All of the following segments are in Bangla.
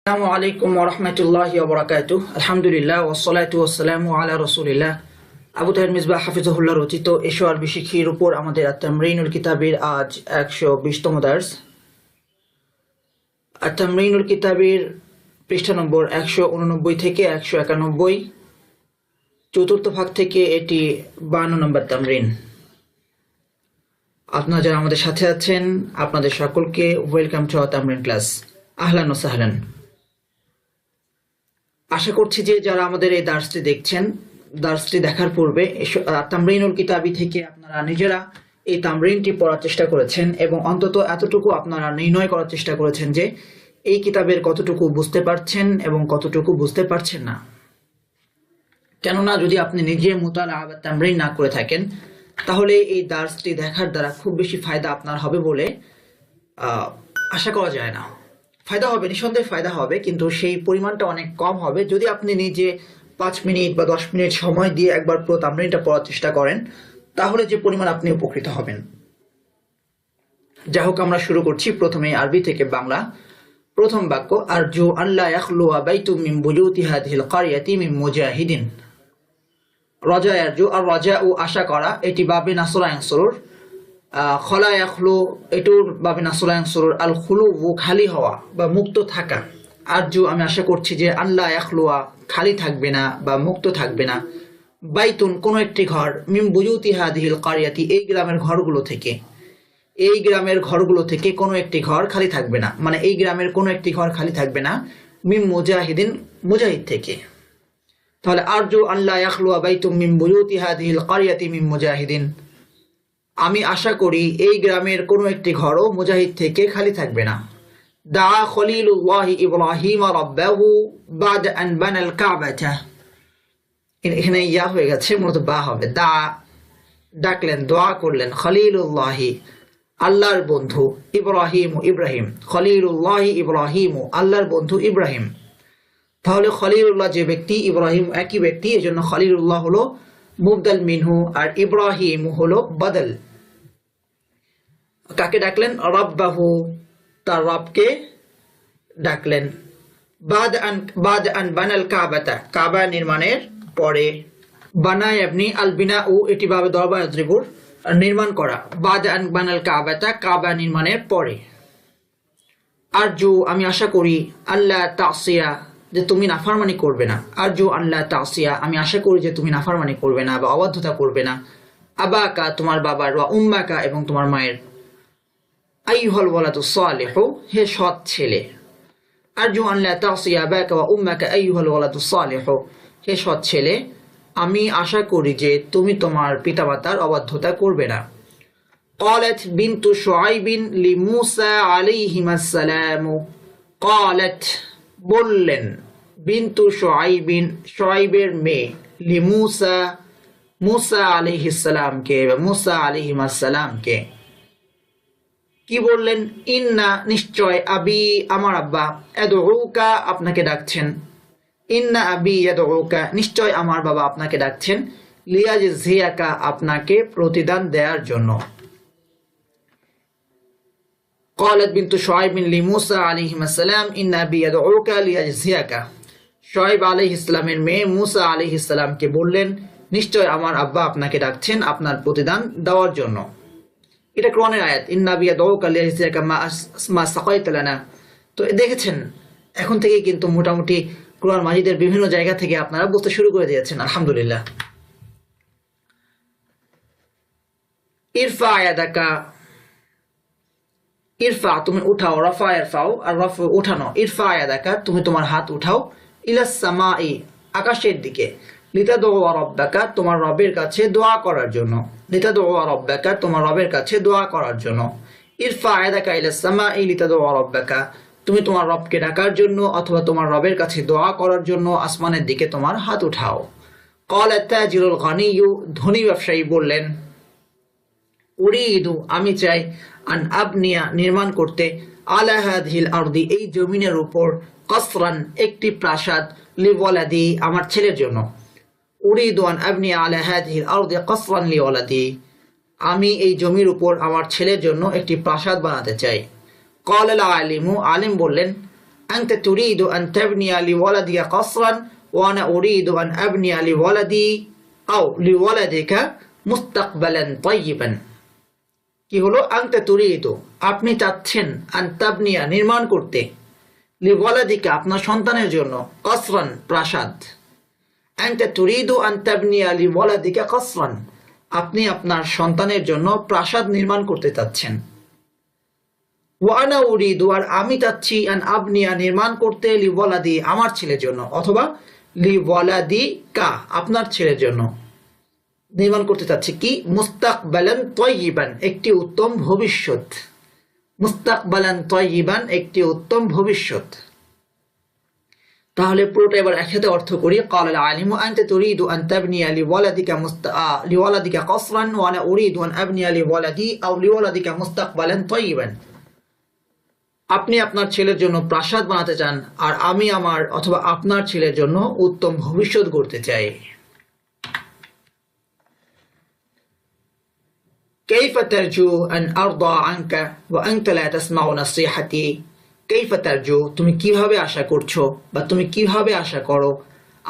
আসসালামু আলাইকুম ওয়া রাহমাতুল্লাহি ওয়া বারাকাতুহু। আলহামদুলিল্লাহ ওয়াসসালাতু ওয়াসসালামু আলা রাসূলিল্লাহ। আবু তাহের মিসবাহ হাফিজাহুল্লাহ রচিত এশো আরবি শিক্ষার উপর আমাদের আত-তামরিনুল কিতাবের আজ 120তম দার্স। আত-তামরিনুল কিতাবের পৃষ্ঠা নম্বর 189 থেকে 191, চতুর্থ ভাগ থেকে এটি 52 নম্বর তামরিন। আপনারা যারা আমাদের সাথে আছেন আপনাদের সকলকে ওয়েলকাম টু আওয়ার তামরিন ক্লাস। আহলান ওয়া সাহলান। আশা করছি যে যারা আমাদের এই দার্সটি দেখছেন, দার্সটি দেখার পূর্বে তামরিনুল কিতাবি থেকে আপনারা নিজেরা এই তামরিনটি পড়ার চেষ্টা করেছেন এবং অন্তত এতটুকু আপনারা নির্ণয় করার চেষ্টা করেছেন যে এই কিতাবের কতটুকু বুঝতে পারছেন এবং কতটুকু বুঝতে পারছেন না। কেননা যদি আপনি নিজে মুতালা বা তামরিন না করে থাকেন তাহলে এই দার্সটি দেখার দ্বারা খুব বেশি ফায়দা আপনার হবে বলে আশা করা যায় না। ফায়দা হবে, নিঃসন্দেহে ফায়দা হবে, কিন্তু সেই পরিমাণটা অনেক কম হবে যদি আপনি নিজে 5 মিনিট বা 10 মিনিট সময় দিয়ে একবার পুরো তামরিনটা পড়ার চেষ্টা করেন, তাহলে যে পরিমাণ আপনি উপকৃত হবেন। যাই হোক, আমরা শুরু করছি প্রথমে আরবি থেকে বাংলা। প্রথম বাক্য, আরজু আল্লাহ ইয়াখলুয়া বাইতুম মিন বুয়ুতি হাযিহিল ক্বরিয়াতি মিন মুজাহিদিন। রাজা আরজু, আর রাজা ও আশা করা, এটি বাবে নাসরা ইয়ানসুরুর। খলা ইয়াখলু, এটুর বাবে নাসরা ইয়ানসুরুর। আল খুলু, খালি হওয়া বা মুক্ত থাকা। আরজু, আমি আশা করছি যে আল্লাহ ইয়াখলুয়া, খালি থাকবে না বা মুক্ত থাকবে না। বাইতুন, কোন একটি ঘর, মিন বুয়ুতি হাযিহিল ক্বরিয়াতি, এই গ্রামের ঘরগুলো থেকে, এই গ্রামের ঘরগুলো থেকে কোনো একটি ঘর খালি থাকবে না, মানে এই গ্রামের কোনো একটি ঘর খালি থাকবে না। মিন মুজাহিদিন, মুজাহিদ থেকে। তাহলে আরজু আল্লাহ ইয়াখলুয়া বাইতুম মিন বুয়ুতি হাযিহিল ক্বরিয়াতি মিন মুজাহিদিন, আমি আশা করি এই গ্রামের কোনো একটি ঘরও মুজাহিদ থেকে খালি থাকবে না। দা খলিলুল্লাহি ইব্রাহিম রাব্বাহু বাদা আন বানাল কাবাতা, এখানে ইয়া হয়ে গেছে, মূলত বা হবে। দা, ডাকলেন, দোয়া করলেন। খলিলুল্লাহি, আল্লাহর বন্ধু। ইব্রাহিম, ইব্রাহিম। খলিলুল্লাহি ইব্রাহিম, আল্লাহর বন্ধু ইব্রাহিম। তাহলে খলিলুল্লাহ যে ব্যক্তি, ইব্রাহিম একই ব্যক্তি, এজন্য খলিলুল্লাহ হলো মুবদাল মিনহু আর ইব্রাহিম হলো বদল। কাকে ডাকলেন? রাব্বাহু, তার রবকে ডাকলেন। বাদ আন বানাল কাবাতা, কাবা নির্মাণের পরে। বানায় আপনি আল বিনাউ, এটি ভাবে দরবা ইয়াজরিবুর, নির্মাণ করা। বাদ আন বানাল কাবাতা, কাবা নির্মাণের পরে। আরজু, আমি আশা করি। আল্লাহ তাসিয়া, যে তুমি নাফরমানি করবে না। আরজু আল্লাহ তাসিয়া, আমি আশা করি যে তুমি নাফরমানি করবে না বা অবাধ্যতা করবে না। আবাকা, তোমার বাবার। ওয়া উম্মাকা, এবং তোমার মায়ের। আইয়ুহাল ওয়ালাদু সালিহু, হে সৎ ছেলে। আরজু আল্লাহ তাসিয়া আবাকা ওয়া উম্মাকা আইয়ুহাল ওয়ালাদু সালিহু, হে সৎ ছেলে, আমি আশা করি যে তুমি তোমার পিতামাতার অবাধ্যতা করবে না। ক্বালাত বিনতু শুআইবিন লিমূসা আলাইহিমাস সালাম। ক্বালাত, বললেন। বিনতু শুআইবিন, শুআইবের মেয়ে। লিমূসা, মূসা আলাইহিস সালামকে বা মূসা আলাইহিমাস সালামকে কি বললেন? ইন্না, নিশ্চয়। আবি, আমার আব্বা। আদউকা, আপনাকে ডাকছেন। ইন্না আবি ইয়াদউকা, নিশ্চয় আমার বাবা আপনাকে ডাকছেন। লিয়াজজিয়াকা, আপনাকে প্রতিদান দেওয়ার জন্য। ক্বালাত বিনতু শুআইবিন লিমূসা আলাইহিস সালাম ইন্না আবি ইয়াদউকা লিয়াজজিয়াকা। শুআইব আলাইহিস সালামের মেয়ে মূসা আলাইহিস সালামকে বললেন, নিশ্চয় আমার আব্বা আপনাকে ডাকছেন আপনার প্রতিদান দেওয়ার জন্য। এটা কোরআনের আয়াত। ইন্না আবি ইয়াদউকা লিয়াজজিয়াকা মা সাকাইতা লানা। তো দেখেছেন, এখন থেকে কিন্তু মোটামুটি কোরআন মাজিদের বিভিন্ন জায়গা থেকে আপনারা বুঝতে শুরু করে দিয়েছেন, আলহামদুলিল্লাহ। ইরফা ইয়াদাকা, ইরফা তুমি উঠাও। রাফা ইরফাও, আর রাফা উঠানো। ইরফা ইয়াদাকা, তুমি তোমার হাত উঠাও। ইলাস সামাই, আকাশের দিকে। লিতাদউ রাব্বাকা, তোমার রবের কাছে দোয়া করার জন্য। লিতাদউ রাব্বাকা, তোমার রবের কাছে দোয়া করার জন্য। ইরফা ইয়াদাকা ইলাস সামাই লিতাদউ রাব্বাকা, তুমি তোমার রবকে ডাকার জন্য অথবা তোমার রবের কাছে দোয়া করার জন্য আসমানের দিকে তোমার হাত উঠাও। ক্বালাত তাজিরুল গানিয়্যু, ধনী ব্যবসায়ী বললেন। উরিদু, আমি চাই। আন আবনিয়া, নির্মাণ করতে। আলা হাযিহিল আরদি, এই জমিনের উপর। কসরান, একটি প্রাসাদ। লিওয়ালাদি, আমার ছেলের জন্য। উরিদু আন আবনিয়া আলা হাযিহিল আরদি কসরান লিওয়ালাদি, আমি এই জমির উপর আমার ছেলের জন্য একটি প্রাসাদ বানাতে চাই। ক্বালাল আলিমু, আলিম বললেন। আনতা তুরিদু আন তাবনিয়া লিওয়ালাদিকা কসরান ওয়া আনা উরিদু আন আবনিয়া লিওয়ালাদি আও লিওয়ালাদিকা মুস্তাকবালান তাইয়িবান। কি হলো? আনতা তুরিদু, আপনি চাচ্ছেন, আন তাবনিয়া, নির্মাণ করতে, লিওয়ালাদিকা, আপনার সন্তানের জন্য, কসরান, প্রাসাদ। আনতা তুরিদু আন তাবনিয়া লিওয়ালাদিকা কসরান, আপনি আপনার সন্তানের জন্য প্রাসাদ নির্মাণ করতে চাচ্ছেন। ওয়া আনা উরিদু, আর আমি চাচ্ছি, আন আবনিয়া, নির্মাণ করতে, লিওয়ালাদি, আমার ছেলের জন্য, অথবা লিওয়ালাদিকা, আপনার ছেলের জন্য নির্মাণ করতে চাচ্ছি কি? মুস্তাকবালান তাইয়িবান, একটি উত্তম ভবিষ্যৎ। মুস্তাকবালান তাইয়িবান, একটি উত্তম ভবিষ্যৎ। তাহলে পুরোটা এবার একসাথে অর্থ করি। ক্বালাল আলিমু আনতা তুরিদু আন তাবনিয়া লিওয়ালাদিকা কসরান ওয়া আনা উরিদু আন আবনিয়া লিওয়ালাদি আও লিওয়ালাদিকা মুস্তাকবালান তাইয়িবান। আপনি আপনার ছেলের জন্য প্রাসাদ বানাতে চান, আর আমি আমার অথবা আপনার ছেলের জন্য উত্তম ভবিষ্যৎ গড়তে চাই। কাইফা তারজু আন আরদা আনকা ওয়া আনতা লা তাসমাউ নাসিহাতি। কাইফা তারজু, তুমি কিভাবে আশা করছো বা তুমি কিভাবে আশা করো,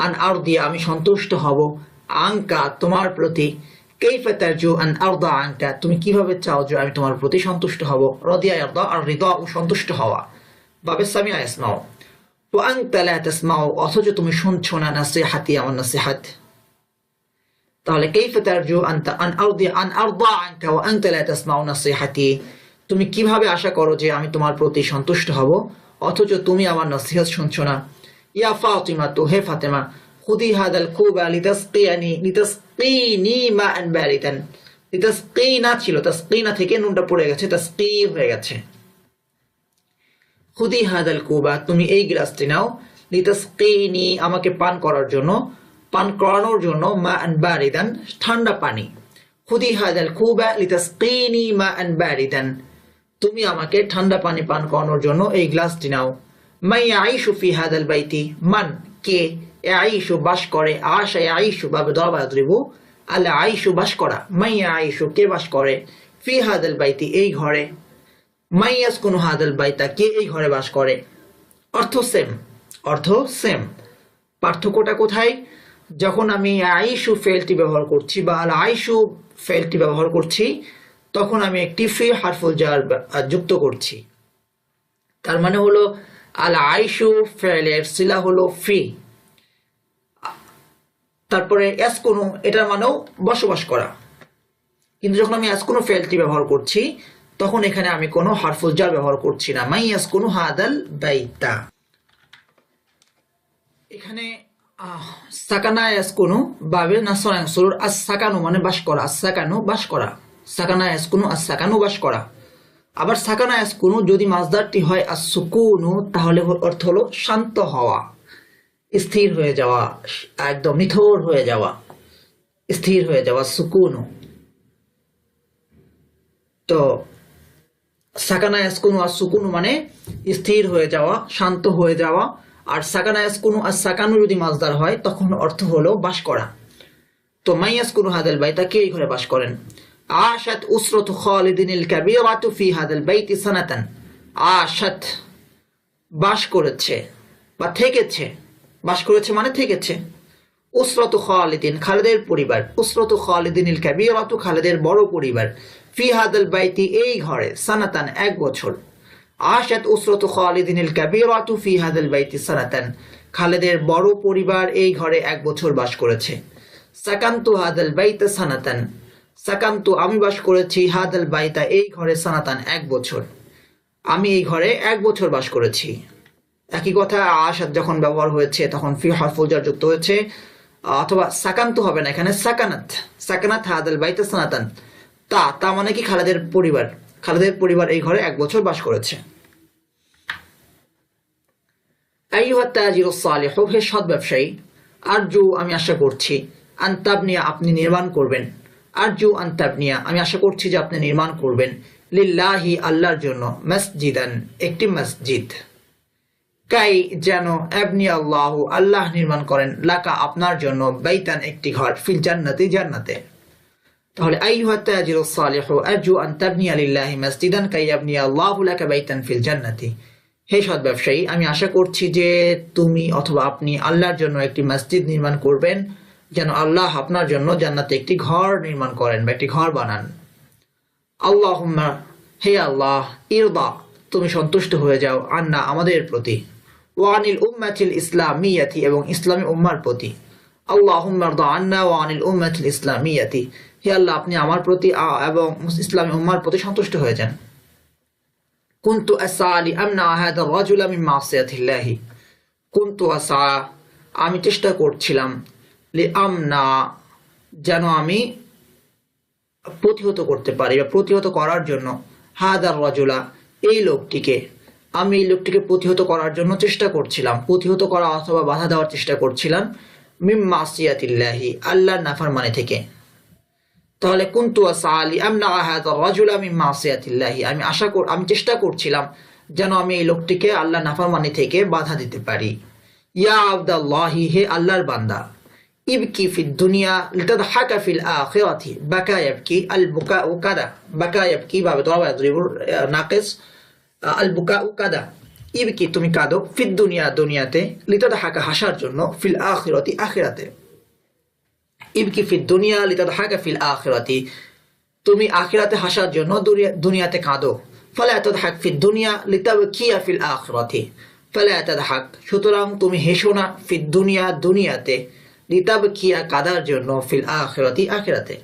আন আরদিয়া, আমি সন্তুষ্ট হব, আনকা, তোমার প্রতি, কাইফা তারজু আন আরদা আনকা, তুমি কিভাবে চাও যে আমি তোমার প্রতি সন্তুষ্ট হব। রাদিয়া ইয়ারদা, আর রিদা ও সন্তুষ্ট হওয়া, বাবে সামিয়া ইয়াসমাউ। ওয়া আনতা লা তাসমাউ, অথচ তুমি শুনছো না, নাসিহাতি, আমার নাসিহাত। তাহলে কাইফা তারজু আন আরদা আনকা ওয়া আনতা লা তাসমাউ নাসিহাতি, তুমি কিভাবে আশা করো যে আমি তোমার প্রতি সন্তুষ্ট হব, অথচ তুমি আমার নসিহত শুনছো না। ইয়া ফাতিমা, তো হে ফাতেমা, খুদি হাদাল কুবা লিতাসকিনি মাআন বারিদান। লিতাসকিনা ছিল, তাসকিনা থেকে নুনটা পড়ে গেছে, তাসকি হয়ে গেছে। খুদি হাদাল কুবা, তুমি এই গ্লাসটি নাও, লিতাসকিনি, আমাকে পান করার জন্য, পান করানোর জন্য, মাআন বারিদান, ঠান্ডা পানি। খুদি হাদাল কুবা লিতাসকিনি মাআন বারিদান, তুমি আমাকে ঠান্ডা পানি পান করানোর জন্য এই গ্লাসটি নাও। মান ইয়াঈশু ফি হাদাল বাইতি, মান, কে, ইয়াঈশু, বাস করে, আশা ইয়াঈশু বাবে দরবা দ্রিবু, আল আইশু, বাস করা, মান ইয়াঈশু, কে বাস করে, ফি হাদাল বাইতি, এই ঘরে, মান ইয়াসকুনু হাদাল বাইতা, কে এই ঘরে বাস করে। অর্থ সেম, অর্থ সেম। পার্থক্যটা কোথায়? যখন আমি আইশু ফেলটি ব্যবহার করছি বা আল আইশু ফেলটি ব্যবহার করছি, তখন আমি একটি ফি হারফুল জার যুক্ত করছি। তার মানে হলো আল আইশু ফেলের সিলা হলো ফি, তারপরে ইয়াসকুনু, এটার মানেও বসবাস করা। কিন্তু যখন আমি ইয়াসকুনু ফেলটি ব্যবহার করছি, তখন এখানে আমি কোনো হারফুল জার ব্যবহার করছি না। মান ইয়াসকুনু হাদাল বাইতা, এখানে সাকানা ইয়াসকুনু বাবে নাসরা ইয়াসুর, আস সাকানু মানে বাস করা, আস সাকানু বাস করা, সাকানা ইয়াসকুনু, আস সাকানু বাস করা। আবার সাকানা ইয়াসকুনু যদি মাসদারটি হয় আস সুকুনু, তাহলে অর্থ হলো শান্ত হওয়া, স্থির হয়ে যাওয়া, একদম নিথর হয়ে যাওয়া, স্থির হয়ে যাওয়া, সুকুনু। তো সাকানা ইয়াসকুনু আস সুকুনু মানে স্থির হয়ে যাওয়া, শান্ত হয়ে যাওয়া। আর সাকানা ইয়াসকুনু আস সাকানু যদি মাসদার হয়, তখন অর্থ হলো বাস করা। তো মান ইয়াসকুনু হাদাল বাইতা, কে এই ঘরে বাস করেন। আশাত উসরাতু খালিদিনিল কাবীরাতু ফি হাদাল বাইতি সানাতান, আশাত, বাস করেছে বা থেকেছে, বাস করেছে মানে থেকেছে। উসরাতু খালিদিন, খালিদের পরিবার, উসরাতু খালিদিনিল কাবীরাতু, খালিদের বড় পরিবার, ফি হাদাল বাইতি, এই ঘরে, সানাতান, এক বছর। আশাত উসরাতু খালিদিনিল কাবীরাতু ফি হাদাল বাইতি সানাতান, খালিদের বড় পরিবার এই ঘরে এক বছর বাস করেছে। সাকান্তু হাদাল বাইতা সানাতান, সাকান্তু, আমি বাস করেছি, হাদাল বাইতা, এই ঘরে, সানাতান, এক বছর, আমি এই ঘরে এক বছর বাস করেছি। একই কথা, আশাত যখন ব্যবহার হয়েছে তখন ফি হারফুল জার যুক্ত হয়েছে, অথবা সাকান্তু হবে না, এখানে সাকানাত, সাকানাত হাদাল বাইতা সানাতান, তা মানে কি খালিদের পরিবার, খালিদের পরিবার এই ঘরে এক বছর বাস করেছে। আইয়ুহাত তাজিরুস সালিহু, হে সৎ ব্যবসায়ী, আরজু, আমি আশা করছি, আন তাবনিয়া, আপনি নির্মাণ করবেন, আরজু আন তাবনিয়া, আমি আশা করছি যে আপনি নির্মাণ করবেন, লিল্লাহি, আল্লাহর জন্য, মসজিদান, একটি মসজিদ, কাই, যেন, আবনি আল্লাহু, আল্লাহ নির্মাণ করেন, লাকা, আপনার জন্য, বাইতান, একটি ঘর, ফিল জান্নাতি, জান্নাতে। তাহলে আইয়ুহাত তাজিরুস সালিহু আরজু আন তাবনিয়া লিল্লাহি মসজিদান কাই ইয়াবনি আল্লাহু লাকা বাইতান ফিল জান্নাতি, হে সৎ ব্যবসায়ী, আমি আশা করছি যে তুমি অথবা আপনি আল্লাহর জন্য একটি মসজিদ নির্মাণ করবেন, যেন আল্লাহ আপনার জন্য জান্নাতে একটি ঘর নির্মাণ করেন বা একটি ঘর বানান। আল্লাহুম্মা, হে আল্লাহ, ইরদা, তুমি সন্তুষ্ট হয়ে যাও, আন্না, আমাদের প্রতি, ওয়ানিল উম্মাতিল ইসলামিয়াতি, এবং ইসলামী উম্মার প্রতি। আল্লাহুম্মা ইরদা আন্না ওয়ানিল উম্মাতিল ইসলামিয়াতি, হে আল্লাহ, আপনি আমার প্রতি এবং ইসলামী উম্মার প্রতি সন্তুষ্ট হয়ে যান। কুনতু আসআ লিআমনা হাযা আর-রাজুলা মিন মাসিয়াতিল্লাহি, কুনতু আসআ, আমি চেষ্টা করছিলাম, লিআমনা, যেন আমি প্রতিহত করতে পারি বা প্রতিহত করার জন্য, হাদার রাজুলা, এই লোকটিকে, আমি এই লোকটিকে প্রতিহত করার জন্য চেষ্টা করছিলাম, প্রতিহত করা অথবা বাধা দেওয়ার চেষ্টা করছিলাম, মিন মাসিয়াতিল্লাহি, আল্লাহর নাফরমানি থেকে। তাহলে কুনতু আসআ লিআমনা হাযা আর-রাজুলা মিন মাসিয়াতিল্লাহি, আমি চেষ্টা করছিলাম যেন আমি এই লোকটিকে আল্লাহর নাফরমানি থেকে বাধা দিতে পারি। ইয়া আবদাল্লাহি, হে আল্লাহর বান্দা, ইবকি ফিদ দুনিয়া লিতাদহাকা ফিল আখিরাতি, বাকা ইয়াবকি, আল বুকাউ কাদা, বাকা ইয়াবকি ভাবে তোরা ইয়াদরিবুর নাকিস, আল বুকাউ কাদা, ইবকি, তুমি কাঁদো, ফিদ দুনিয়া, দুনিয়াতে, লিতাদহাকা, হাসার জন্য, ফিল আখিরাতি, আখিরাতে। ইবকি ফিদ দুনিয়া লিতাদহাকা ফিল আখিরাতি, তুমি আখিরাতে হাসার জন্য দুনিয়াতে কাঁদো। ফালা তাদহাক ফিদ দুনিয়া লিতাবকিয়া ফিল আখিরাতি, ফালা তাদহাক, সুতরাং তুমি হেসো না, ফিদ দুনিয়া, দুনিয়াতে, লিতাবকিয়া, কাদার জন্য, ফিল আখিরাতি, আখিরাতে।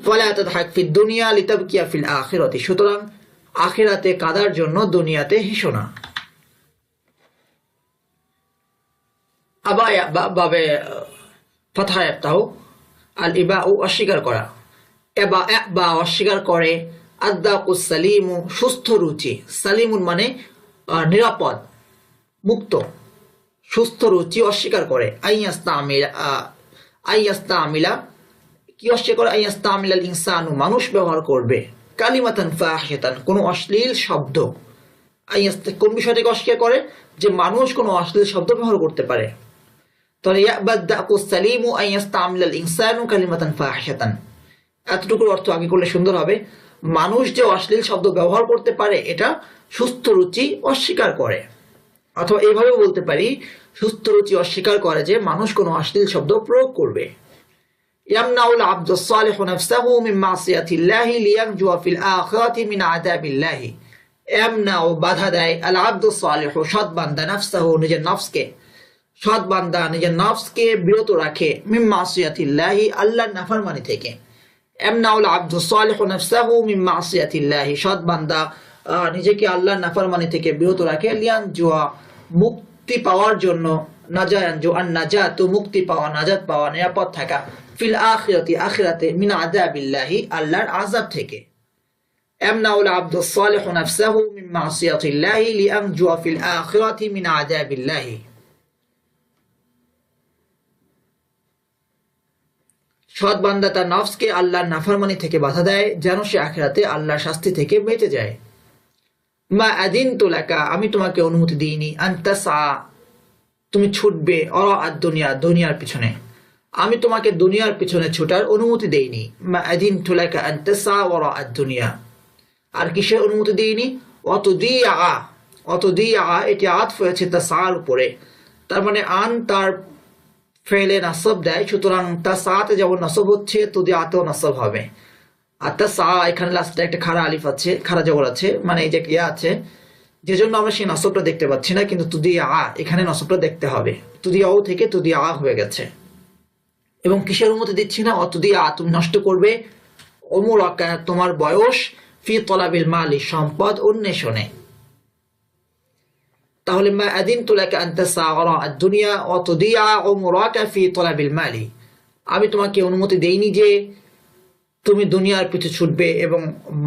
ফালা তাদহাক ফিদ দুনিয়া লিতাবকিয়া ফিল আখিরাতি, সুতরাং আখিরাতে কাদার জন্য দুনিয়াতে হেসো না। আবায়া বাবে ফাতহা ইয়াফতাহু, আল ইবাউ, অস্বীকার করা, এবা বা অস্বীকার করে, আদ্দাকুস সালিমু, সুস্থ রুচি, সালিমুন মানে নিরাপদ, মুক্ত, সুস্থ রুচি অস্বীকার করে, আইয়াস্তামিলা, কি অস্বীকার করে, আইয়াস্তামিলাল ইনসানু, মানুষ ব্যবহার করবে, কালিমাতান ফাহিশাতান, কোনো অশ্লীল শব্দ, কোন বিষয়টাকে অস্বীকার করে, যে মানুষ কোনো অশ্লীল শব্দ ব্যবহার করতে পারে। তাহলে ইয়াবাদ্দাকুস সালিমু আইয়াস্তামিলাল ইনসানু কালিমাতান ফাহিশাতান, এতটুকুর অর্থ আগে করলে সুন্দর হবে। মানুষ যে অশ্লীল শব্দ ব্যবহার করতে পারে, এটা সুস্থ রুচি অস্বীকার করে, অথবা এইভাবেও বলতে পারি, সুস্থ রুচি অস্বীকার করে যে মানুষ কোনো অশ্লীল শব্দ প্রয়োগ করবে। ইয়ামনাউল আবদুস সালিহু নাফসাহু মিন মাসিয়াতিল্লাহি লিয়ানজুয়া ফিল আখিরাতি মিন আযাবিল্লাহি, ইয়ামনাউ, বাধা দেয়, আল আবদুস সালিহু, সৎ বান্দা, নাফসাহু, নিজের নফসকে, সৎ বান্দা নিজের নফসকে বিরত রাখে, মিন মাসিয়াতিল্লাহি, আল্লাহর নাফরমানি থেকে। ইয়ামনাউল আবদুস সালিহু নাফসাহু মিন মাসিয়াতিল্লাহি, সৎ বান্দা নিজেকে আল্লাহর নাফরমানি থেকে বিরত রাখে, লিয়ানজুয়া, মুক্তি পাওয়ার জন্য, নাজায়ানজু, আন নাজাতু, মুক্তি পাওয়া, নাজাত পাওয়া, নিরাপদ থাকা, ফিল আখিরাতি, আখিরাতে, মিন আযাবিল্লাহি, আল্লাহর আযাব থেকে। ইয়ামনাউল আবদুস সালিহু নাফসাহু মিন মাসিয়াতিল্লাহি লিয়ানজুয়া ফিল আখিরাতি মিন আযাবিল্লাহি, সৎ বান্দা তার নফসকে আল্লাহর নাফরমানি থেকে বাধা দেয়, যেন সে আখিরাতে আল্লাহর শাস্তি থেকে বেঁচে যায়। মা আযিনতু লাকা, আমি তোমাকে অনুমতি দিইনি, আন তাসআ, তুমি ছুটবে, অরা আদ-দুনিয়া, দুনিয়ার পিছনে, আমি তোমাকে দুনিয়ার পিছনে ছুটার অনুমতি দেইনি। মা আযিনতু লাকা আন তাসআ ওয়ারা আদ-দুনিয়া, আর কিসের অনুমতি দেইনি, অতদিয়া, এটি আতফ হয়েছে তাসআর উপরে, তার মানে আন তার ফেলে নাসব দেয়, সুতরাং তাসআতে যেমন নাসব হচ্ছে, তুদিয়াতেও নাসব হবে। আর তাসআ, এখানে লাস্টে একটা খাড়া আলিফ আছে, খাড়া জবর আছে, মানে এই যে ইয়া আছে, যে জন্য আমরা সেই নাসবটা দেখতে পাচ্ছি না, কিন্তু তুদিয়া, এখানে নাসবটা দেখতে হবে, তুদিয়াও থেকে তুদিয়া হয়ে গেছে। এবং কিসের অনুমতি দিচ্ছি না, অতুদিয়া, তুমি নষ্ট করবে, উমরাকা, তোমার বয়স, ফি তলাবিল মালি, সম্পদ অন্বেষণে। তাহলে মা আযিনতু লাকা আন তাসআ ওয়ারা আদ-দুনিয়া ওয়া তুদিয়া উমরাকা ফি তলাবিল মালি, আমি তোমাকে অনুমতি দেইনি যে তুমি দুনিয়ার পিছু ছুটবে এবং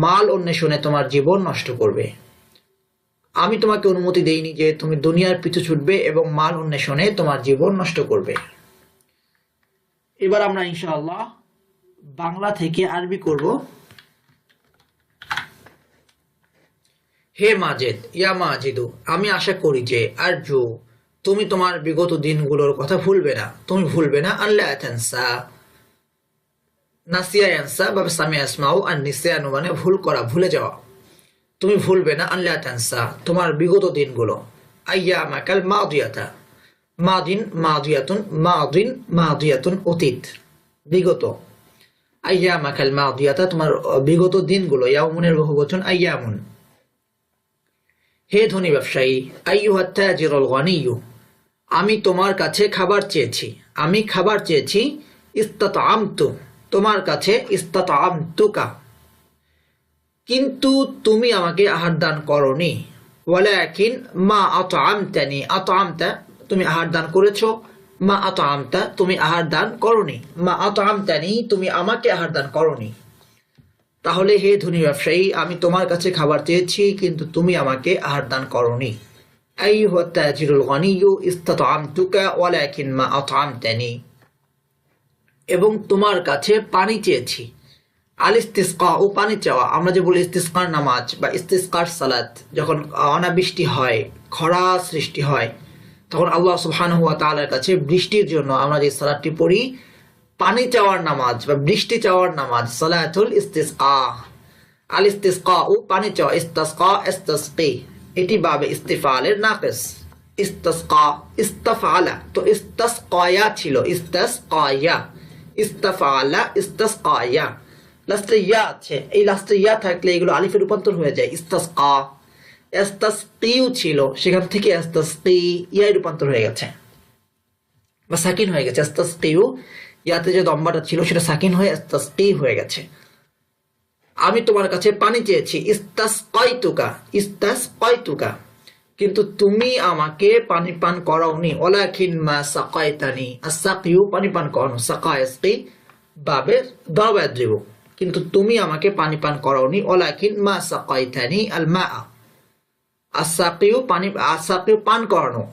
মাল অন্বেষণে তোমার জীবন নষ্ট করবে। আমি তোমাকে অনুমতি দেইনি যে তুমি দুনিয়ার পিছু ছুটবে এবং মাল অন্বেষণে তোমার জীবন নষ্ট করবে। এবার আমরা ইনশাআল্লাহ বাংলা থেকে আরবি করব। হে মাজেদ, ইয়া মাজিদু, আমি আশা করি যে, আরজু, তুমি তোমার বিগত দিনগুলোর কথা ভুলবে না, তুমি ভুলবে না, আল্লাহ তানসা, নাসিয়া ইয়ানসা বা সামিয়া ইয়াসমাউ, আর নিসিয়ানু মানে ভুল করা, ভুলে যাওয়া, তুমি ভুলবে না, আল্লাহ তানসা, তোমার বিগত দিনগুলো। আইয়ামাকাল মাদিয়াতা, মাদিন মাদিয়াতুন, মাদিন মাদিয়াতুন অতীত, বিগত। আইয়ামাকাল মাদিয়াতা, তোমার বিগত দিনগুলো। ইয়াউমুনের বহুবচন আইয়ামুন। হে ধনী ব্যবসায়ী, আইয়ুহাত তাজিরুল গনিয়্যু, আমি তোমার কাছে খাবার চেয়েছি, আমি খাবার চেয়েছি। ইস্তাতআমতু, তোমার কাছে। ইস্তাতআমতুকা, কিন্তু তুমি আমাকে আহার দান করনি। ওয়ালাকিন মা আতআমতানি, আতআমতা তুমি আহার দান করেছো, মা আতআমতা তুমি আহার দান করনি, মা আতআমতানি তুমি আমাকে আহার দান করনি। তাহলে হে ধনী ব্যবসায়ী, আমি তোমার কাছে খাবার চেয়েছি কিন্তু তুমি আমাকে আহার দান করনি। আইয়ুহাত তাজিরুল গনিয়্যু ইস্তাতআমতুকা ওয়ালাকিন মা আতআমতানি, এবং তোমার কাছে পানি চেয়েছি। আল ইস্তিসকা, ও পানি চাওয়া। আমরা যে বলি ইস্তিসকার নামাজ বা ইস্তিসকার সালাত, যখন অনাবৃষ্টি হয়, খরা সৃষ্টি হয়, তখন আল্লাহ সুবহানাহু ওয়া তাআলার কাছে বৃষ্টির জন্য আমরা যে সালাতটি পড়ি, পানি চাওয়ার নামাজ বা বৃষ্টি চাওয়ার নামাজ, সালাতুল ইস্তিসকা। আল ইস্তিসকা, ও পানি চাওয়া। ইস্তাসকা, ইস্তাসকি, এটি বাবে ইস্তিফালের নাকিস। ইস্তাসকা, ইস্তাফালা, তো ইস্তাসকায়া ছিল, ইস্তাসকায়া। ইস্তাফালা, ইস্তাসকায়া। লাস্টে ইয়া আছে, এই লাস্টে ইয়া থাকলে এগুলো আলিফে রূপান্তর হয়ে যায়। ইস্তাসকা, ইস্তাসকিউ ছিল, সেখান থেকে ইস্তাসকি ইয়ায় রূপান্তর হয়ে গেছে বা সাকিন হয়ে গেছে। ইস্তাসকিউ, ইয়াতে যে দম্বাটা ছিল সেটা সাকিন হয়ে ইস্তাসকি হয়ে গেছে। আমি তোমার কাছে পানি চেয়েছি। ইস্তাসকাইতুকা, ইস্তাসকাইতুকা, কিন্তু তুমি আমাকে পানি পান করাওনি। ওয়ালাকিন মা সাকাইতানি, আসাকিউ পানি পান করানো, সাকা ইয়াসকি বাবে দাওয়া দ্রিব, কিন্তু তুমি আমাকে পানি পান করাওনি। ওয়ালাকিন মা সাকাইতানি আল মা, আসাকিউ পানি, আসাকিউ পান করানো,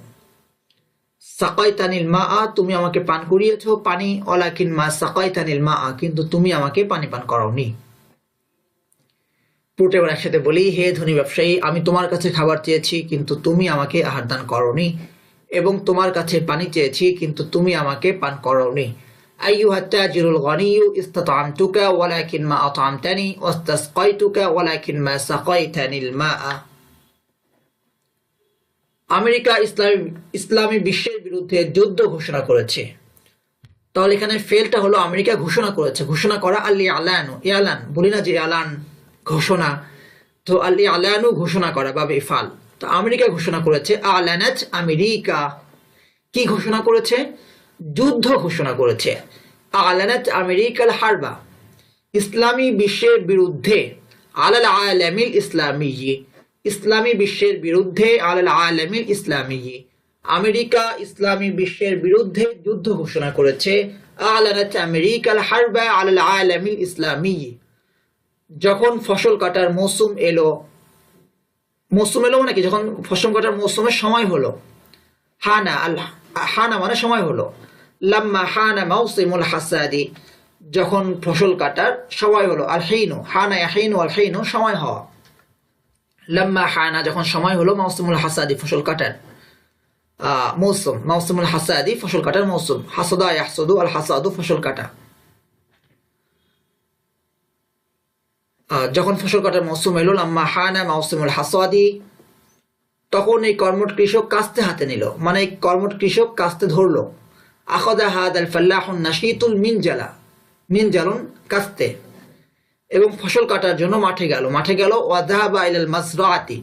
সাকাইতানিল মা তুমি আমাকে পান করিয়েছো পানি। ওয়ালাকিন মা সাকাইতানিল মা, কিন্তু তুমি আমাকে পানি পান করাওনি। পুরোটা এবার একসাথে বলি। হে ধনী ব্যবসায়ী, আমি তোমার কাছে খাবার চেয়েছি কিন্তু তুমি আমাকে আহার দান করোনি, এবং তোমার কাছে পানি চেয়েছি কিন্তু তুমি আমাকে পান করোনি। আইয়ুহাত তাজিরুল গনিয়্যু ইস্তাতআমতুকা ওয়ালাকিন মা আতআমতানি ওয়াস্তাসকাইতুকা ওয়ালাকিন মা সাকাইতানিল মা। আমেরিকা ইসলামী বিশ্বের বিরুদ্ধে যুদ্ধ ঘোষণা করেছে। তাহলে এখানে ফেলটা হলো আমেরিকা ঘোষণা করেছে। ঘোষণা করা, আল্লি আলানু, ইয়ালান বলি না যে আলান ঘোষণা, তো আল্লি আলানু ঘোষণা করা বা ইফাল। তো আমেরিকা ঘোষণা করেছে। আলানাত আমেরিকা, কি ঘোষণা করেছে? যুদ্ধ ঘোষণা করেছে। আলানাত আমেরিকাল হারবা, ইসলামী বিশ্বের বিরুদ্ধে। আলাল আলামিল ইসলামী, ইসলামী বিশ্বের বিরুদ্ধে। আলাল আলামিল ইসলামী, আমেরিকা ইসলামী বিশ্বের বিরুদ্ধে যুদ্ধ ঘোষণা করেছে। আলানাত আমেরিকাল হারবা আলাল আলামিল ইসলামী, যখন ফসল কাটার মৌসুম এলো। মৌসুম এলো মানে কি? যখন ফসল কাটার মৌসুমের সময় হলো। হানা, আল্লাহ হানা মানে সময় হলো। লাম্মা হানা মাউসিমুল হাসাদি, যখন ফসল কাটার সময় হলো। আল হিনু, হানা ইয়াহিনু আল হিনু, সময় হওয়া। লাম্মা হানা, যখন সময় হলো। মাউসিমুল হাসাদি, ফসল কাটার মৌসুম। মাউসিমুল হাসাদি, ফসল কাটার মৌসুম। হাসাদা ইয়াহসুদু আল হাসাদু, ফসল কাটা। যখন ফসল কাটার মৌসুম এলো। লাম্মা হানা মাউসিমুল হাসাদি, তখন এই কর্মঠ কৃষক কাস্তে হাতে নিল, মানে এই কর্মঠ কৃষক কাস্তে ধরলো। আখাযা হাদাল ফাল্লাহুন নাশীতুল মিনজালা, মিনজালুন কাস্তে, এবং ফসল কাটার জন্য মাঠে গেল। মাঠে গেল। ওয়া যাহাবা ইলাল মাসরাআতি,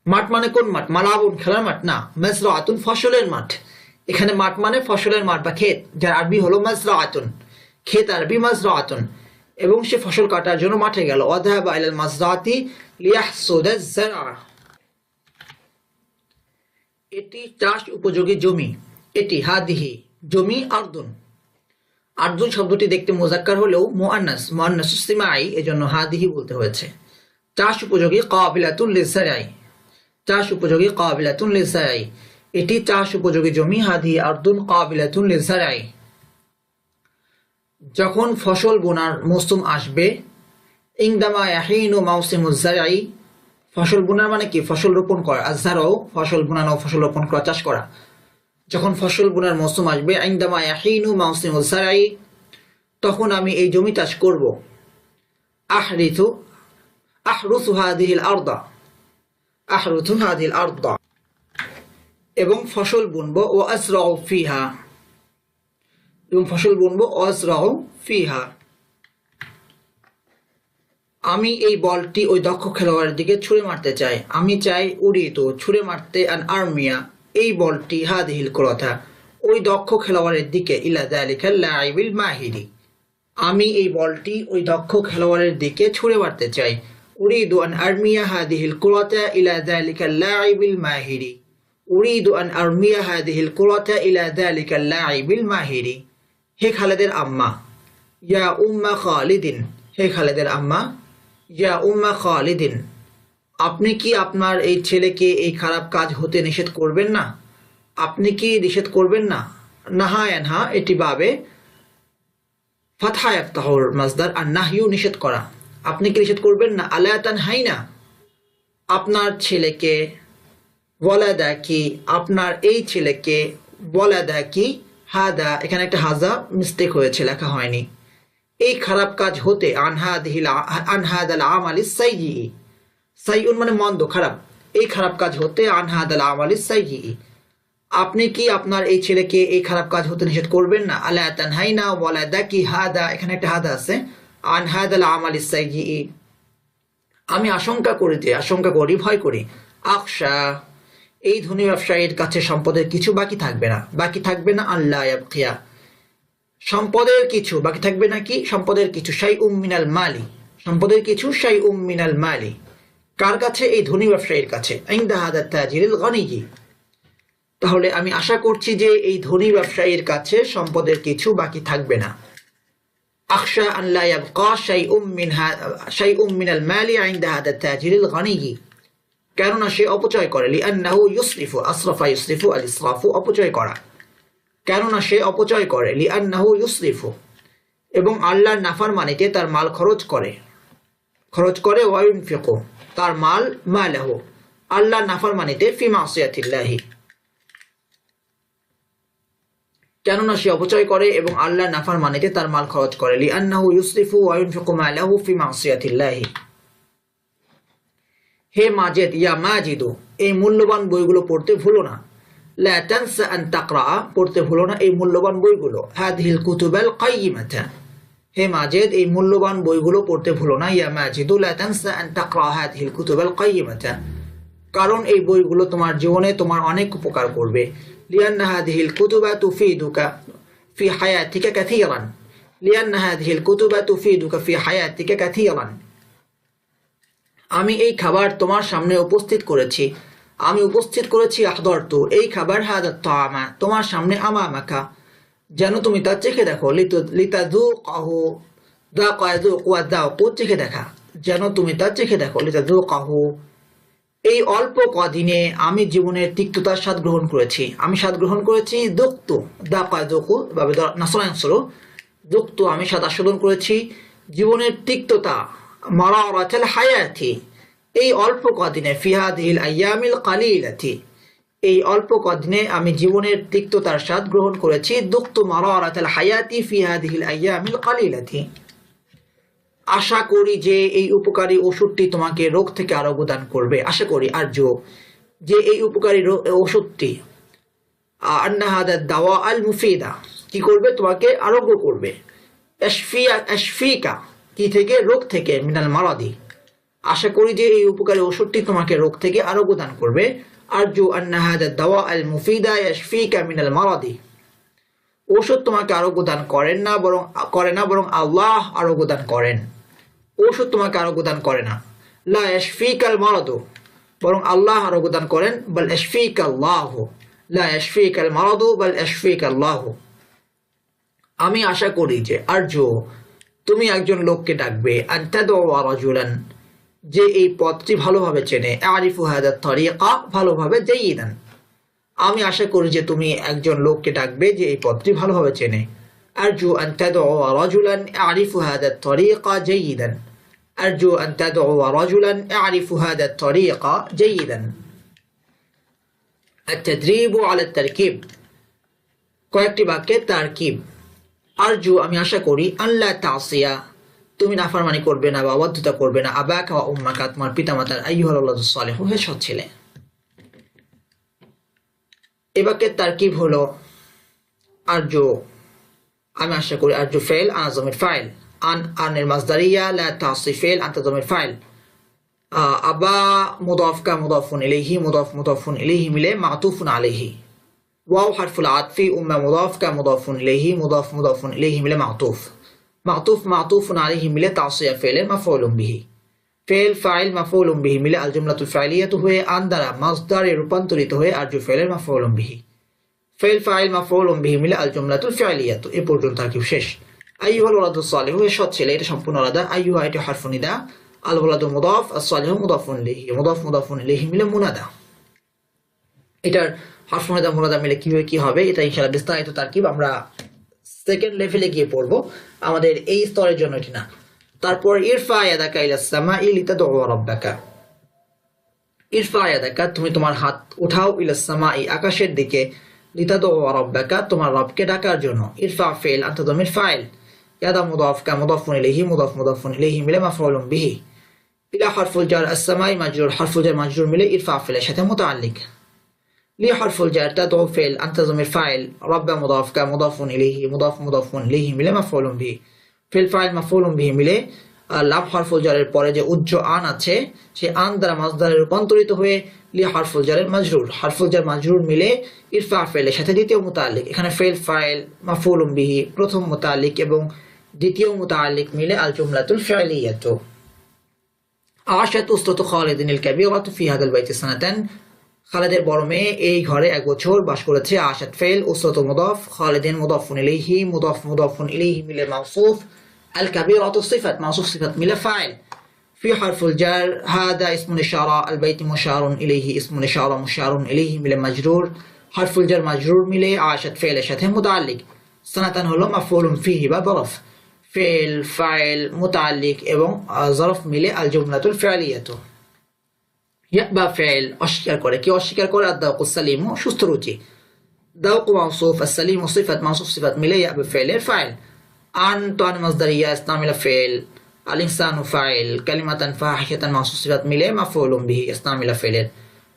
মাঠ মানে কোন মাঠ? মালাবুন, খেলার মাঠ না। মাসরাআতুন, ফসলের মাঠ। এখানে মাঠ মানে ফসলের মাঠ বা ক্ষেত, যার আরবি হলো মাসরাআতুন, ক্ষেত আরবি মাসরাআতুন। এবং সে ফসল কাটার জন্য মাঠে গেল। ওয়া যাহাবা ইলাল মাসরাআতি লিয়াহসুদাজ যারআ, এটি চাষ উপযোগী জমি। এটি হাদিহি, জমি। আরদুন, আরদুন শব্দটি দেখতে মুজাক্কার হলেও মুআন্নাস, মুআন্নাসুস সিমাই, এজন্য হাদিহি বলতে হয়েছে। চাষ উপযোগী। কাবিলাতুন লিজারআই, চাষ উপযোগী। কাবিলাতুন লিজারআই, এটি চাষ উপযোগী জমি। হাদিহি আরদুন কাবিলাতুন লিজারআই, যখন ফসল বোনার মৌসুম আসবে। ইনদামা ইয়াহিনু মাউসিমুজ যারআই, ফসল বোনার মানে কি? ফসল রোপণ করা। আযযারউ, ফসল বোনানো, ফসল রোপণ করা, চাষ করা। যখন ফসল বোনার মৌসুম আসবে। ইনদামা ইয়াহিনু মাউসিমুজ যারআই, তখন আমি এই জমি চাষ করব। আহরিথু, আহরুসু হাদিহিল আরদা, আহরুসু হাদিহিল আরদা। এবং ফসল বুনবো, ও আজরাউ ফিহা, এবং ফসল বুনবো, ও আজরাউ ফিহা। আমি এই বলটি ওই দক্ষ খেলোয়াড়ের দিকে ছুঁড়ে মারতে চাই, আমি চাই উড়িয়ে ছুঁড়ে মারতে, আন আর্মিয়া এই বলটি, হাদিহিল কুরাতা ওই দক্ষ খেলোয়াড়ের দিকে, ইলা যালিকাল লাইবিল মাহিরি আমি এই বলটি ওই দক্ষ খেলোয়াড়ের দিকে ছুঁড়ে মারতে চাই। উরিদু আন আরমিয়া হাদিহিল কুরাতা ইলা যালিকাল লাইবিল মাহিরি, উরিদু আন আরমিয়া হাদিহিল কুরাতা ইলা যালিকাল লাইবিল মাহিরি। হে খালেদের আম্মা, ইয়া উম্মা খালিদিন, হে খালেদের আম্মা, ইয়া উম্মা খালিদিন আপনি কি আপনার এই ছেলেকে এই খারাপ কাজ হতে নিষেধ করবেন না? আপনি কি নিষেধ করবেন না? নাহা ইয়ানহা এটি বাবে ফাতহা ইফতাহুর মাসদার, আর নাহিউ নিষেধ করা। আপনি কি নিষেধ করবেন না? আলা তানহাইনা আপনার ছেলেকে, ওয়ালাদা কি আপনার এই ছেলেকে, ওয়ালাদা কি হাদা এখানে একটা হাজা মিস্টেক হয়েছে, লেখা হয়নি, এই খারাপ কাজ হতে, আনহাদাল আমালি সাইয়্যি, সাইয়্যুন মানে মন্দ খারাপ, এই খারাপ কাজ হতে, আনহাদাল আমালি সাইয়্যি আপনি কি আপনার এই ছেলেকে এই খারাপ কাজ হতে নিষেধ করবেন না? আলা তানহাইনা ওয়ালাদা কি হাদা এখানে একটা হাদা আছে, আনহাদাল আমালি সাইয়্যি আমি আশঙ্কা করি, ভয় করি, আকশা এই ধনী ব্যবসায়ীর কাছে সম্পদের কিছু বাকি থাকবে না, আল্লাহ ইয়াবকিয়া সম্পদের কিছু বাকি থাকবে না, কি সম্পদের কিছু, শাইউম মিনাল মালি সম্পদের কিছু, শাইউম মিনাল মালি কার কাছে? এই ধনী ব্যবসায়ীর কাছে, ইনদা হাদা তাজিরিল গনিয়্যি তাহলে আমি আশা করছি যে এই ধনী ব্যবসায়ীর কাছে সম্পদের কিছু বাকি থাকবে না। আখশা আন লা ইয়াবকা শাইউম মিনাল মালি ইনদা হাদা তাজিরিল গনিয়্যি কেননা সে অপচয় করে, লিআন্নাহু ইউসরিফু, আসরাফা ইউসরিফু আল ইসরাফু অপচয় করা, কেননা সে অপচয় করে, লিআন্নাহু ইউসরিফু এবং আল্লাহর নাফরমানিতে তার মাল খরচ করে, ওয়া ইউনফিকু তার মালাহু আল্লাহর নাফরমানিতে, ফি মাসিয়াতিল্লাহি কেননা সে অপচয় করে এবং আল্লাহর নাফরমানিতে তার মাল খরচ করে, লিআন্নাহু ইউসরিফু ওয়া ইউনফিকু মালাহু ফি মাসিয়াতিল্লাহি। হে মাজেদ, ইয়া মাজিদু এই মূল্যবান বইগুলো পড়তে ভুলো না, লা তানসা আন তাকরা পড়তে ভুলো না এই মূল্যবান বইগুলো, হাদিহিল কুতুবাল কাইয়িমাতা হে মাজেদ এই মূল্যবান বইগুলো পড়তে ভুলো না, ইয়া মাজিদু লা তানসা আন তাকরা হাদিহিল কুতুবাল কাইয়িমাতা কারণ এই বইগুলো তোমার জীবনে তোমার অনেক উপকার করবে, লিআন্না হাদিহিল কুতুবা তুফিদুকা ফি হায়াতিকা কাসীরান, লিআন্না হাদিহিল কুতুবা তুফিদুকা ফি হায়াতিকা কাসীরান আমি এই খাবার তোমার সামনে উপস্থিত করেছি, আহদরতু এই খাবার, হাদাত তাআমা তোমার সামনে, আমামাকা যেন তুমি তা চেখে দেখো, লিতাযুকাহু যাকা ইয়াযুকু ওয়া যাওকু চেখে দেখা, যেন তুমি তা চেখে দেখো, লিতাযুকাহু এই অল্প কদিনে আমি জীবনের তিক্ততার স্বাদ গ্রহণ করেছি, দুক্তু যাকা ইয়াযুকু ভাবে নাসরানসরু দুক্তু আমি স্বাদ আস্বাদন করেছি জীবনের তিক্ততা, মারারাতাল হায়াতি এই অল্প কদিনে, ফি হাদিহিল আইয়ামিল কালিলাতি এই অল্প কদিনে আমি জীবনের তিক্ততার স্বাদ গ্রহণ করেছি, দুক্তু মারারাতাল হায়াতি ফি হাদিহিল আইয়ামিল কালিলাতি আশা করি যে এই উপকারী ওষুধটি তোমাকে রোগ থেকে আরোগ্য দান করবে, আশা করি আরজু যে এই উপকারী ওষুধটি, আন্না হাদা দাওয়া আল মুফিদা কি করবে? তোমাকে আরোগ্য করবে, আশফিকা কি থেকে? রোগ থেকে, মিনাল মারাদি আশা করি যে এই উপকারী ওষুধটি তোমাকে রোগ থেকে আরোগ্য দান করবে, আরজু আন্না হাদা দাওয়া আল মুফিদা ইয়াশফিকা মিনাল মারাদি ওষুধ তোমাকে আরোগ্য দান করে না বরং আল্লাহ আরোগ্য দান করেন, ওষুধ তোমাকে আরোগ্য দান করে না, লা ইয়াশফিকাল মারাদু বরং আল্লাহ আরোগ্য দান করেন, বাল ইয়াশফিকাল্লাহু লা ইয়াশফিকাল মারাদু বাল ইয়াশফিকাল্লাহু আমি আশা করি যে আরজু তুমি একজন লোককে ডাকবে, আনতাদউ রাজুলান যে এই পথটি ভালোভাবে চেনে, আরিফু হাদা তরিকা ভালোভাবে জাইয়িদান আমি আশা করি যে তুমি একজন লোককে ডাকবে যে এই পথটি ভালোভাবে চেনে, আরজু আনতাদউ রাজুলান আরিফু হাদা তরিকা জাইয়িদান, আরজু আনতাদউ রাজুলান আরিফু হাদা তরিকা জাইয়িদান। التدريب على التركيب কয়েকটি বাক্যে তারকিব, আরজু আমি আশা করি, আল্লাহ তাসিয়া তুমি নাফরমানি করবে না বা অবাধ্যতা করবে না। আবাকা ওয়া উম্মাকা, তোমার পিতামাতার। আইয়ুহাল ওয়ালাদুস সালিহু, হে সৎ ছেলে। এ বাক্যের তারকিব হলো আরজ, আমি আশা করি আরজু ফেল আনা জমির ফাইল, আনের মাজদারিয়া, লা তাসি ফেল আনতা জমির ফাইল। আবা মুদাফ কা মুদাফুন ইলাইহি, মুদাফুন ইলাইহি মিলে মাতুফুন আলাইহি। ওয়াও হারফুল আতফি, উম্মা মুদাফ কা মুদাফুন ইলাইহি, মুদাফুন ইলাইহি মিলে মাতুফুন আলাইহি মিলে তাসিয়া ফেলের মাফউলুম বিহি। ফেল ফাইল মাফউলুম বিহি মিলে আল জুমলাতুল ফাইলিয়াতু হয়ে আন দ্বারা মাজদারে রূপান্তরিত হয়ে আরজু ফেলের মাফউলুম বিহি। ফেল ফাইল মাফউলুম বিহি মিলে আল জুমলাতুল ফাইলিয়াতু। এ পর্যন্ত তারকিব শেষ। আইয়ুহাল ওয়ালাদুস সালিহু, হে সৎ ছেলে, এটা সম্পূর্ণ আলাদা। আইয়ুহা এটা হারফুন নিদা, আল ওয়ালাদু মুদাফ, as-সালিহু মুদাফুন ইলাইহি, মুদাফুন ইলাইহি মিলে মুনাদা। এটার হারফুন নিদা মুনাদা মিলে কিভাবে কি হবে, এটা ইনশাআল্লাহ বিস্তারিত তারকিব আমরা সেকেন্ড লেভেলে গিয়ে পড়বো, আমাদের এই স্তরের জন্য এটি না। তারপর ইরফা ইয়াদাকা ইলাস সামাই লিতাদউ রাব্বাকা। ইরফা ইয়াদাকা, তুমি তোমার হাত উঠাও, ইলাস সামাই, আকাশের দিকে, লিতাদউ রাব্বাকা, তোমার রবকে ডাকার জন্য। ইরফা ফেল আনতা যমির ফাইল, ইয়াদা মুদাফ কা মুদাফুন ইলাইহি, মুদাফুন ইলাইহি মিলে মাফউলুম বিহি। ইলা হারফুল জার, আস-সামাই মাজরুর, হারফুল জার মাজরুর মিলে ইরফা ফেলের সাথে মুতাআল্লিক। লি হারফুল জার, তাদউ ফেল আনতা যমির ফাইল, রাব্বা মুদাফ কা মুদাফুন ইলাইহি, মুদাফুন ইলাইহি মিলে মাফউলুম বিহি। ফেল ফাইল মাফউলুম বিহি মিলে লাম হারফুল জারের পরে যে উজ্জ আন আছে, সেই আন দ্বারা মাজদারে রূপান্তরিত হয়ে লি হারফুল জারের মাজরুর, হারফুল জার মাজরুর মিলে ইরফা ফেলের সাথে দ্বিতীয় মুতাআল্লিক। এখানে ফেল ফাইল মাফউলুম বিহি প্রথম মুতাআল্লিক এবং দ্বিতীয় মুতাআল্লিক মিলে আল জুমলাতুল ফাইলিয়াতু। আশাত উসরাতু খালিদিনিল কাবীরাতু ফি হাদাল বাইতি সানাতান, খালিদের বড় মেয়ে এই ঘরে 1 বছর বাস করেছে। আশাত ফেল, উসরাতু মুদাফ, খালিদিন মুদাফুন ইলাইহি, মুদাফুন ইলাইহি মিলে মাওসুফ, আল কাবীরাতু সিফাত, মাওসুফ সিফাত মিলে ফাইল। في حرف الجر، هذا اسم الإشارة، البيت مشار إليه اسم الإشارة، مشار إليه মিলে مجرور، حرف الجر مجرور মিলে عاشت فعل সাথে متعلق। সানাতান হলো মাফউলুম ফিহি বা যরফ, ফেল ফাইল মুতাআল্লিক এবং যরফ মিলে আল জুমলাতুল ফাইলিয়াতু। ইয়াবা ফেল, অস্বীকার করে। কি অস্বীকার করে? আদ-দাওকুস সালিমু, সুস্থ রুচি। দাওকু মাওসুফ, as-সালিমু সিফাত, মাওসুফ সিফাত মিলে ইয়াবা ফেলের ফাইল। আন তো আন মাজদারিয়া, ইসতামিলা ফেল, আল ইনসানু ফাইল, কালিমাতান ফাহিশাতান মাওসুফ সিফাত মিলে মাফউলুম বিহি, ইসতামিলা ফেলের।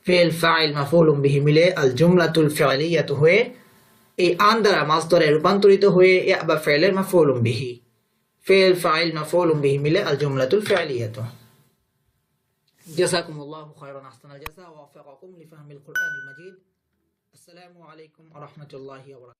ফেল ফাইল মাফউলুম বিহি মিলে আল জুমলাতুল ফাইলিয়াতু হয়ে এই আন দ্বারা মাজদারে রূপান্তরিত হয়ে ইয়াবা ফেলের মাফউলুম বিহি। ফেল ফাইল মাফউলুম বিহি মিলে আল জুমলাতুল ফাইলিয়াতু। জাযাকুমুল্লাহু খায়রান, আহসানাল জাযা ওয়া ওয়াফাকাকুম লিফাহমিল কুরআনিল মাজিদ। আসসালামু আলাইকুম ওয়া রাহমাতুল্লাহি ওয়া বারাকাতুহু।